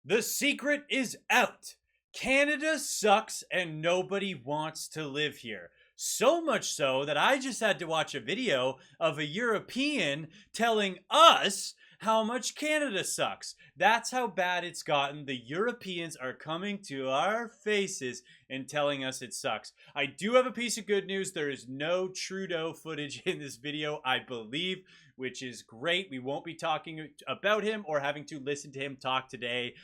The secret is out. Canada sucks and nobody wants to live here. So much so that I just had to watch a video of a European telling us how much Canada sucks. That's how bad it's gotten. The Europeans are coming to our faces and telling us it sucks. I do have a piece of good news. There is no Trudeau footage in this video, I believe, which is great. We won't be talking about him or having to listen to him talk today.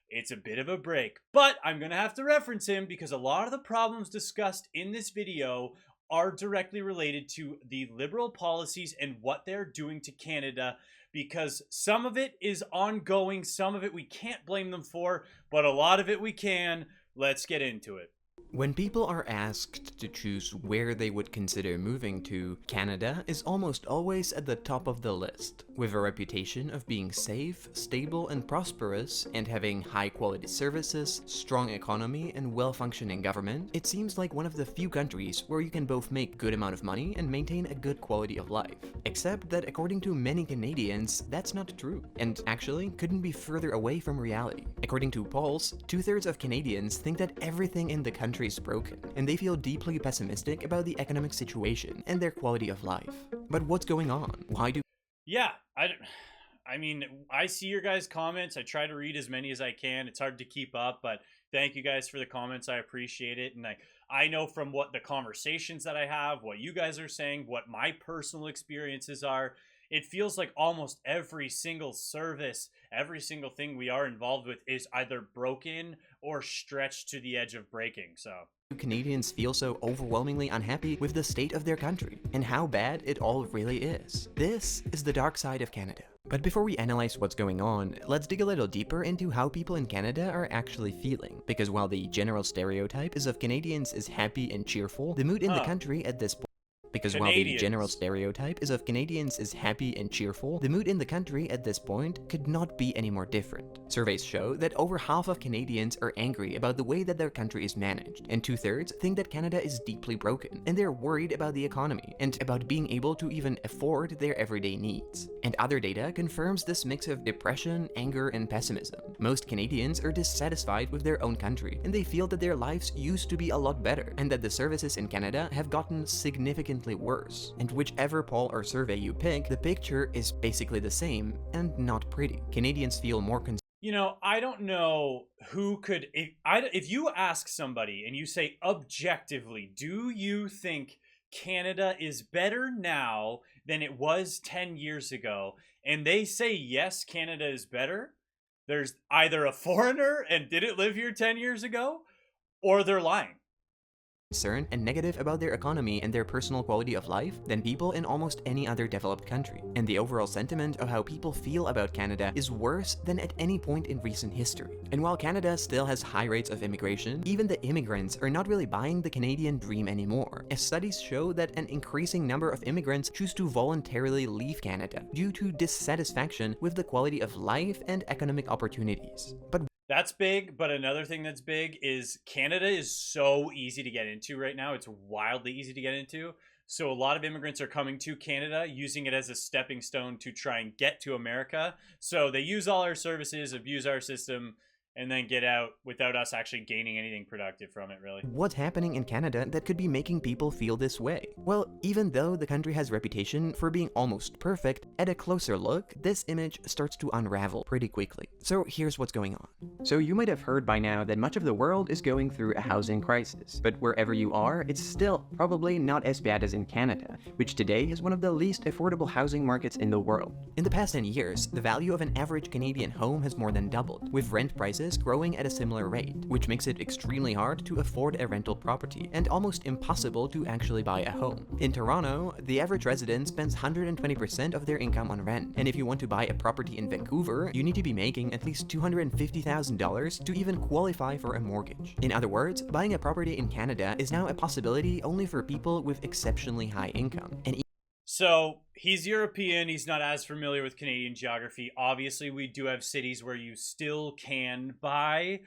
It's a bit of a break, but I'm going to have to reference him because a lot of the problems discussed in this video are directly related to the Liberal policies and what they're doing to Canada, because some of it is ongoing, some of it we can't blame them for, but a lot of it we can. Let's get into it. When people are asked to choose where they would consider moving to, Canada is almost always at the top of the list. With a reputation of being safe, stable, and prosperous, and having high-quality services, strong economy, and well-functioning government, it seems like one of the few countries where you can both make good amount of money and maintain a good quality of life. Except that according to many Canadians, that's not true, and actually couldn't be further away from reality. According to polls, 2/3 of Canadians think that everything in the country is broken, and they feel deeply pessimistic about the economic situation and their quality of life. But what's going on? Why do Yeah, I mean, I see your guys' comments. I try to read as many as I can. It's hard to keep up, but thank you guys for the comments. I appreciate it. And I know from what the conversations that I have, what you guys are saying, what my personal experiences are, it feels like almost every single service, every single thing we are involved with is either broken or stretched to the edge of breaking. So Canadians feel so overwhelmingly unhappy with the state of their country and how bad it all really is? This is the dark side of Canada. But before we analyze what's going on, let's dig a little deeper into how people in Canada are actually feeling. Because while the general stereotype is of Canadians as happy and cheerful, the mood in the country at this point Because while the general stereotype is of Canadians as happy and cheerful, the mood in the country at this point could not be any more different. Surveys show that over half of Canadians are angry about the way that their country is managed, and 2/3 think that Canada is deeply broken, and they're worried about the economy, and about being able to even afford their everyday needs. And other data confirms this mix of depression, anger, and pessimism. Most Canadians are dissatisfied with their own country, and they feel that their lives used to be a lot better, and that the services in Canada have gotten significantly worse. And whichever poll or survey you pick, the picture is basically the same and not pretty. Canadians feel more You know, I don't know who could, if you ask somebody and you say objectively, do you think Canada is better now than it was 10 years ago? And they say, yes, Canada is better. There's either a foreigner and didn't live here 10 years ago, or they're lying. Concerned and negative about their economy and their personal quality of life than people in almost any other developed country. And the overall sentiment of how people feel about Canada is worse than at any point in recent history. And while Canada still has high rates of immigration, even the immigrants are not really buying the Canadian dream anymore, as studies show that an increasing number of immigrants choose to voluntarily leave Canada due to dissatisfaction with the quality of life and economic opportunities. But that's big, but another thing that's big is Canada is so easy to get into right now. It's wildly easy to get into. So a lot of immigrants are coming to Canada, using it as a stepping stone to try and get to America. So they use all our services, abuse our system, and then get out without us actually gaining anything productive from it, really. what's happening in Canada that could be making people feel this way? Well, even though the country has a reputation for being almost perfect, at a closer look, this image starts to unravel pretty quickly. So here's what's going on. So you might have heard by now that much of the world is going through a housing crisis, but wherever you are, it's still probably not as bad as in Canada, which today is one of the least affordable housing markets in the world. In the past 10 years, the value of an average Canadian home has more than doubled, with rent prices growing at a similar rate, which makes it extremely hard to afford a rental property and almost impossible to actually buy a home. In Toronto, the average resident spends 120% of their income on rent, and if you want to buy a property in Vancouver, you need to be making at least $250,000 to even qualify for a mortgage. In other words, buying a property in Canada is now a possibility only for people with exceptionally high income. And so he's European. He's not as familiar with Canadian geography. Obviously, we do have cities where you still can buy,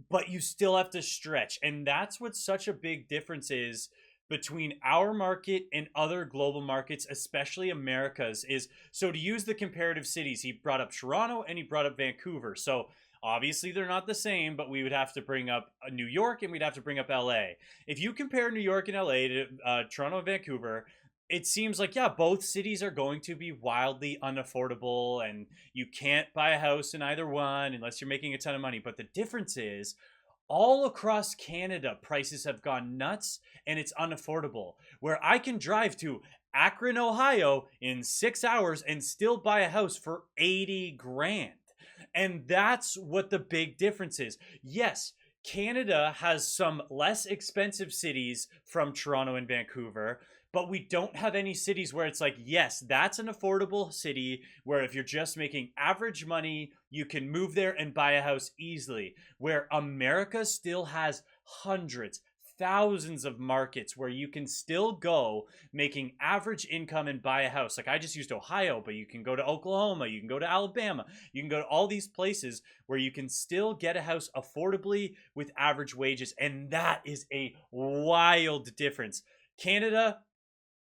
but you still have to stretch. And that's what such a big difference is between our market and other global markets, especially America's, is so to use the comparative cities, he brought up Toronto and he brought up Vancouver. So Obviously, they're not the same, but we would have to bring up New York and we'd have to bring up LA. If you compare New York and LA to Toronto and Vancouver, it seems like, yeah, both cities are going to be wildly unaffordable and you can't buy a house in either one unless you're making a ton of money. But the difference is, all across Canada, prices have gone nuts and it's unaffordable. Where I can drive to Akron, Ohio in 6 hours and still buy a house for 80 grand. And that's what the big difference is. Yes, Canada has some less expensive cities from Toronto and Vancouver, but we don't have any cities where it's like, yes, that's an affordable city where if you're just making average money, you can move there and buy a house easily. Where America still has hundreds, thousands of markets where you can still go making average income and buy a house. Like I just used Ohio, but you can go to Oklahoma, you can go to Alabama, you can go to all these places where you can still get a house affordably with average wages. And that is a wild difference. Canada,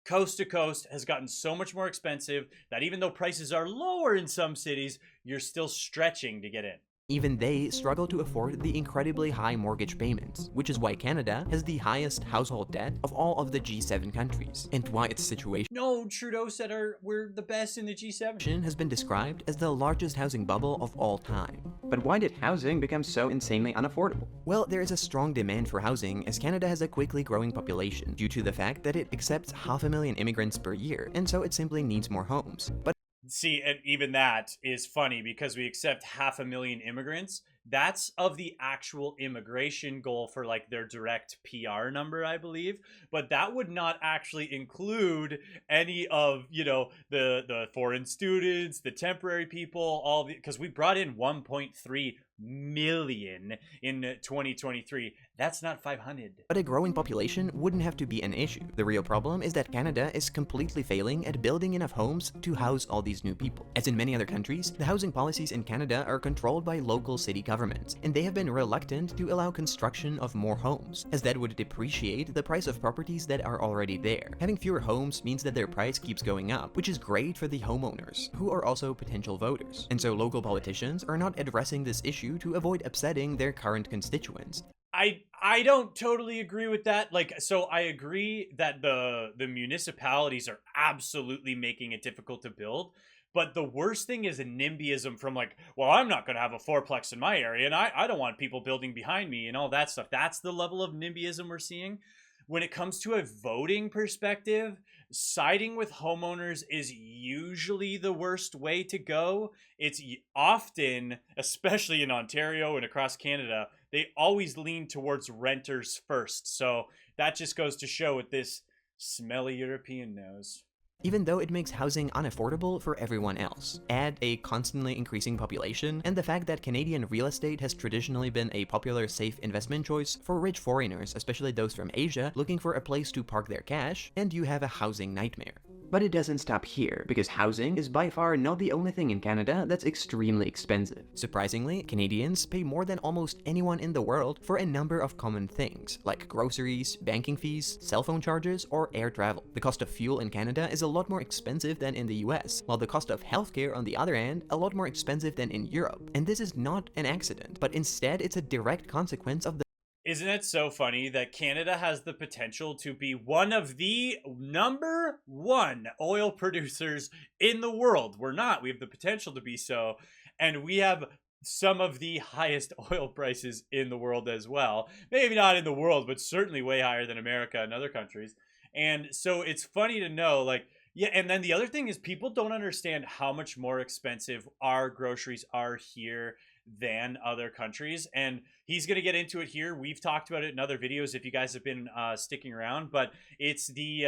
coast to coast, has gotten so much more expensive that even though prices are lower in some cities, you're still stretching to get in. Even they struggle to afford the incredibly high mortgage payments, which is why Canada has the highest household debt of all of the G7 countries, and why its situation No, Trudeau said we're the best in the G7. has been described as the largest housing bubble of all time. But why did housing become so insanely unaffordable? Well, there is a strong demand for housing as Canada has a quickly growing population due to the fact that it accepts 500,000 immigrants per year, and so it simply needs more homes. But See, and even that is funny because we accept 500,000 immigrants. That's of the actual immigration goal for like their direct PR number, I believe. But that would not actually include any of, the foreign students, the temporary people, all the, because we brought in 1.3 million in 2023. That's not 500. But a growing population wouldn't have to be an issue. The real problem is that Canada is completely failing at building enough homes to house all these new people. As in many other countries, the housing policies in Canada are controlled by local city governments, and they have been reluctant to allow construction of more homes, as that would depreciate the price of properties that are already there. Having fewer homes means that their price keeps going up, which is great for the homeowners, who are also potential voters. And so local politicians are not addressing this issue to avoid upsetting their current constituents. I don't totally agree with that. Like, so I agree that the municipalities are absolutely making it difficult to build. But the worst thing is a NIMBYism from like, well, I'm not going to have a fourplex in my area and I don't want people building behind me and all that stuff. That's the level of NIMBYism we're seeing. When it comes to a voting perspective, siding with homeowners is usually the worst way to go. It's often, especially in Ontario and across Canada, they always lean towards renters first. So that just goes to show what this smelly European knows. Even though it makes housing unaffordable for everyone else. Add a constantly increasing population, and the fact that Canadian real estate has traditionally been a popular safe investment choice for rich foreigners, especially those from Asia, looking for a place to park their cash, and you have a housing nightmare. But it doesn't stop here, because housing is by far not the only thing in Canada that's extremely expensive. Surprisingly, Canadians pay more than almost anyone in the world for a number of common things, like groceries, banking fees, cell phone charges, or air travel. The cost of fuel in Canada is a lot more expensive than in the US, while the cost of healthcare on the other hand, a lot more expensive than in Europe. And this is not an accident, but instead it's a direct consequence of the Isn't it so funny that Canada has the potential to be one of the number one oil producers in the world? We're not. We have the potential to be so. And we have some of the highest oil prices in the world as well. Maybe not in the world, but certainly way higher than America and other countries. And so it's funny to know, like, yeah, and then the other thing is people don't understand how much more expensive our groceries are here than other countries. And he's going to get into it here. We've talked about it in other videos if you guys have been sticking around, but it's the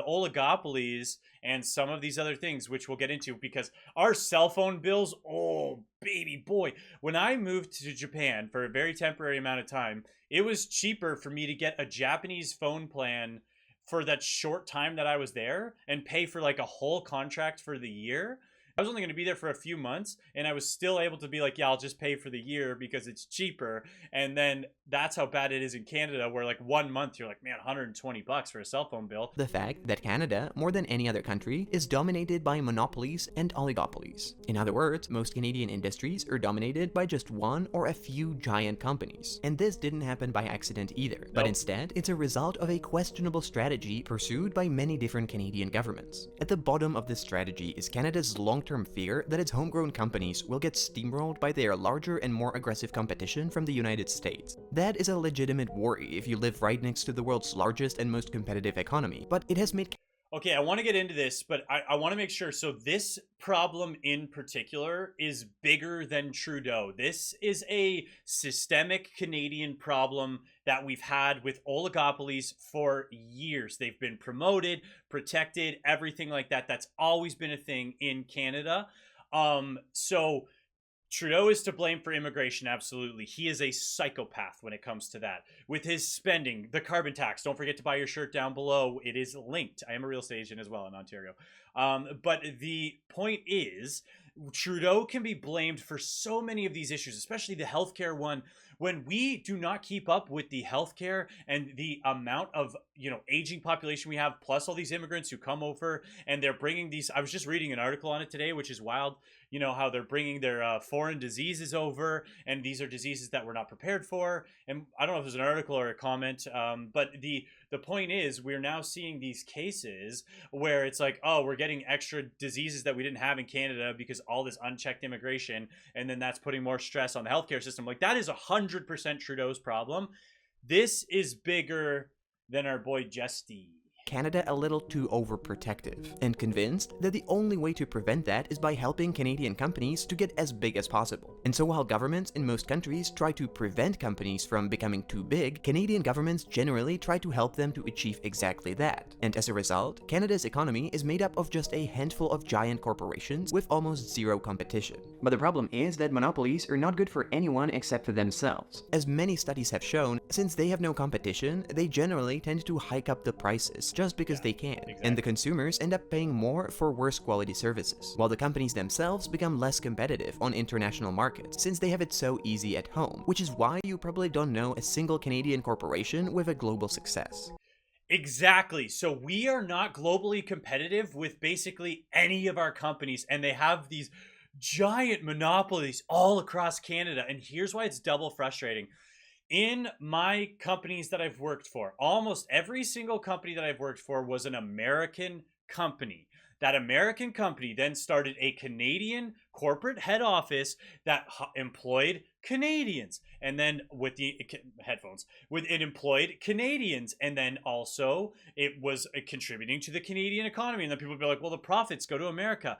oligopolies and some of these other things, which we'll get into, because our cell phone bills, oh, baby boy. When I moved to Japan for a very temporary amount of time, it was cheaper for me to get a Japanese phone plan for that short time that I was there and pay for like a whole contract for the year I was only going to be there for a few months, and I was still able to be like, yeah, I'll just pay for the year because it's cheaper. And then that's how bad it is in Canada, where like 1 month you're like, man, $120 for a cell phone bill. The fact that Canada, more than any other country, is dominated by monopolies and oligopolies. In other words, most Canadian industries are dominated by just one or a few giant companies. And this didn't happen by accident either, but instead it's a result of a questionable strategy pursued by many different Canadian governments. At the bottom of this strategy is Canada's long-term fear that its homegrown companies will get steamrolled by their larger and more aggressive competition from the United States. That is a legitimate worry if you live right next to the world's largest and most competitive economy, but it has made... Okay, I want to get into this, but I want to make sure. So this problem in particular is bigger than Trudeau. This is a systemic Canadian problem that we've had with oligopolies for years. They've been promoted, protected, everything like that. That's always been a thing in Canada. So Trudeau is to blame for immigration, absolutely. He is a psychopath when it comes to that. With his spending, the carbon tax, don't forget to buy your shirt down below. It is linked. I am a real estate agent as well in Ontario. But the point is, Trudeau can be blamed for so many of these issues, especially the healthcare one. When we do not keep up with the healthcare and the amount of, aging population we have, plus all these immigrants who come over and they're bringing these, I was just reading an article on it today, which is wild, how they're bringing their foreign diseases over, and these are diseases that we're not prepared for. And I don't know if there's an article or a comment, but the point is, we're now seeing these cases where it's like, oh, we're getting extra diseases that we didn't have in Canada because all this unchecked immigration, and then that's putting more stress on the healthcare system. Like, that is 100% Trudeau's problem. This is bigger than our boy Justy. Canada a little too overprotective, and convinced that the only way to prevent that is by helping Canadian companies to get as big as possible. And so while governments in most countries try to prevent companies from becoming too big, Canadian governments generally try to help them to achieve exactly that. And as a result, Canada's economy is made up of just a handful of giant corporations with almost zero competition. But the problem is that monopolies are not good for anyone except for themselves. As many studies have shown, since they have no competition, they generally tend to hike up the prices just because they can, and the consumers end up paying more for worse quality services, while the companies themselves become less competitive on international markets since they have it so easy at home, which is why you probably don't know a single Canadian corporation with a global success. Exactly. So we are not globally competitive with basically any of our companies, and they have these giant monopolies all across Canada. And here's why it's double frustrating. In my companies that I've worked for, almost every single company that I've worked for was an American company. That American company then started a Canadian corporate head office that employed Canadians. And then with the headphones, it employed Canadians. And then also it was contributing to the Canadian economy. And then people would be like, well, the profits go to America.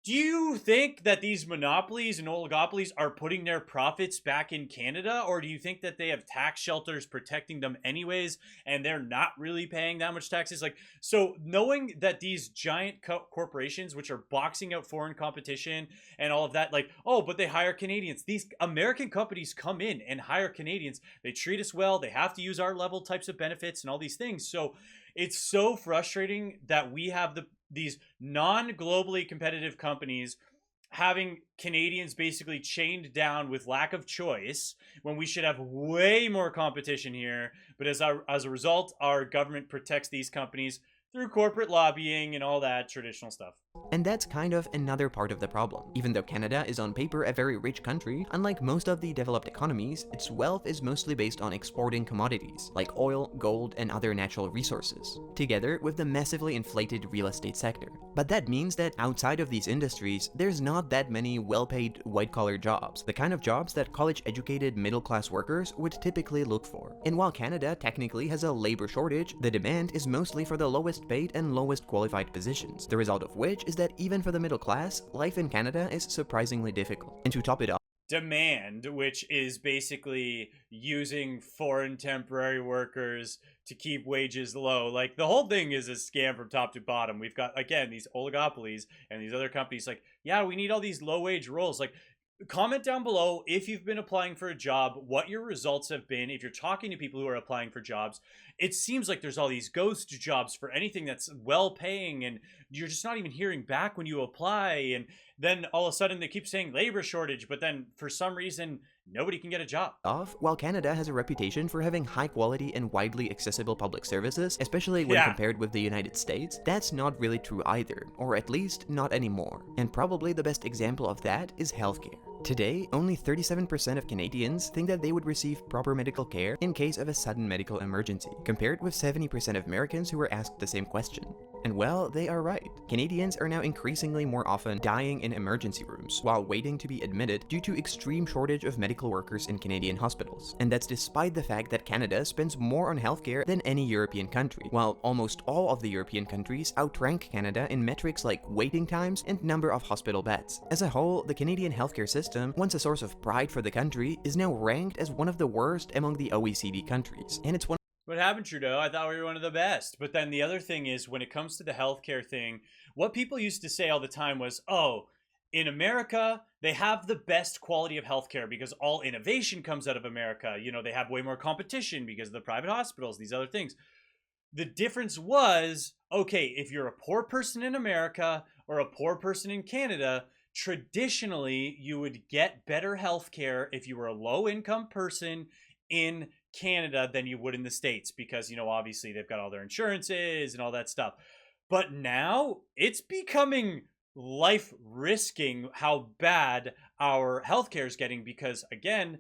Do you think that these monopolies and oligopolies are putting their profits back in Canada? Or do you think that they have tax shelters protecting them anyways, and they're not really paying that much taxes? Like, so knowing that these giant corporations, which are boxing out foreign competition and all of that, like, oh, but they hire Canadians. These American companies come in and hire Canadians. They treat us well. They have to use our level types of benefits and all these things. So it's so frustrating that we have these non-globally competitive companies having Canadians basically chained down with lack of choice when we should have way more competition here. But as a result, our government protects these companies through corporate lobbying and all that traditional stuff. And that's kind of another part of the problem. Even though Canada is on paper a very rich country, unlike most of the developed economies, its wealth is mostly based on exporting commodities like oil, gold, and other natural resources, together with the massively inflated real estate sector. But that means that outside of these industries, there's not that many well-paid white-collar jobs, the kind of jobs that college-educated middle-class workers would typically look for. And while Canada technically has a labor shortage, the demand is mostly for the lowest paid and lowest qualified positions, the result of which is that even for the middle class, life in Canada is surprisingly difficult. And to top it off, demand, which is basically using foreign temporary workers to keep wages low. Like, the whole thing is a scam from top to bottom. We've got, again, these oligopolies and these other companies like, yeah, we need all these low wage roles. Like, Comment down below if you've been applying for a job, what your results have been. If you're talking to people who are applying for jobs, it seems like there's all these ghost jobs for anything that's well paying, and you're just not even hearing back when you apply. And then all of a sudden they keep saying labor shortage, but then for some reason nobody can get a job. While Canada has a reputation for having high quality and widely accessible public services, especially when compared with the United States, that's not really true either, or at least not anymore. And probably the best example of that is healthcare. Today, only 37% of Canadians think that they would receive proper medical care in case of a sudden medical emergency, compared with 70% of Americans who were asked the same question. And well, they are right. Canadians are now increasingly more often dying in emergency rooms while waiting to be admitted due to extreme shortage of medical workers in Canadian hospitals. And that's despite the fact that Canada spends more on healthcare than any European country, while almost all of the European countries outrank Canada in metrics like waiting times and number of hospital beds. As a whole, the Canadian healthcare system, once a source of pride for the country, is now ranked as one of the worst among the OECD countries, and it's one. What happened, Trudeau? I thought we were one of the best. But then the other thing is, when it comes to the healthcare thing, what people used to say all the time was, oh, in America, they have the best quality of healthcare because all innovation comes out of America. You know, they have way more competition because of the private hospitals, these other things. The difference was, okay, if you're a poor person in America or a poor person in Canada, traditionally you would get better healthcare if you were a low-income person in Canada than you would in the States, because, you know, obviously they've got all their insurances and all that stuff. But now it's becoming life risking how bad our healthcare is getting, because again,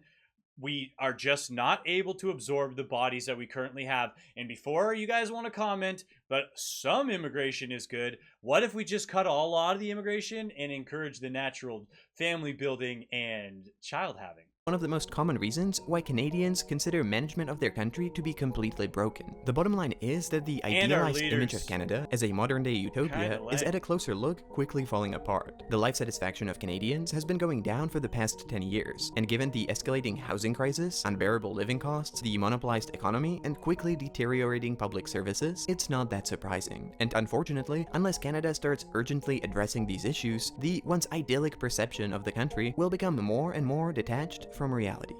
we are just not able to absorb the bodies that we currently have. And before you guys want to comment, but some immigration is good, what if we just cut a lot of the immigration and encourage the natural family building and child having? One of the most common reasons why Canadians consider management of their country to be completely broken. The bottom line is that the idealized image of Canada as a modern-day utopia is at a closer look quickly falling apart. The life satisfaction of Canadians has been going down for the past 10 years, and given the escalating housing crisis, unbearable living costs, the monopolized economy, and quickly deteriorating public services, it's not that surprising. And unfortunately, unless Canada starts urgently addressing these issues, the once idyllic perception of the country will become more and more detached from reality.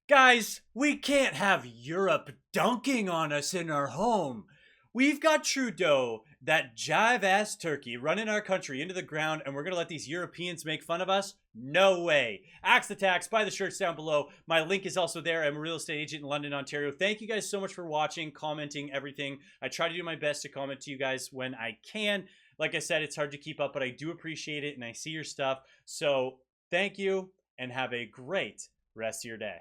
Guys, we can't have Europe dunking on us in our home. We've got Trudeau, that jive-ass turkey, running our country into the ground, and we're going to let these Europeans make fun of us? No way. Axe the Tax, buy the shirts down below. My link is also there. I'm a real estate agent in London, Ontario. Thank you guys so much for watching, commenting, everything. I try to do my best to comment to you guys when I can. Like I said, it's hard to keep up, but I do appreciate it, and I see your stuff. So thank you, and have a great rest of your day.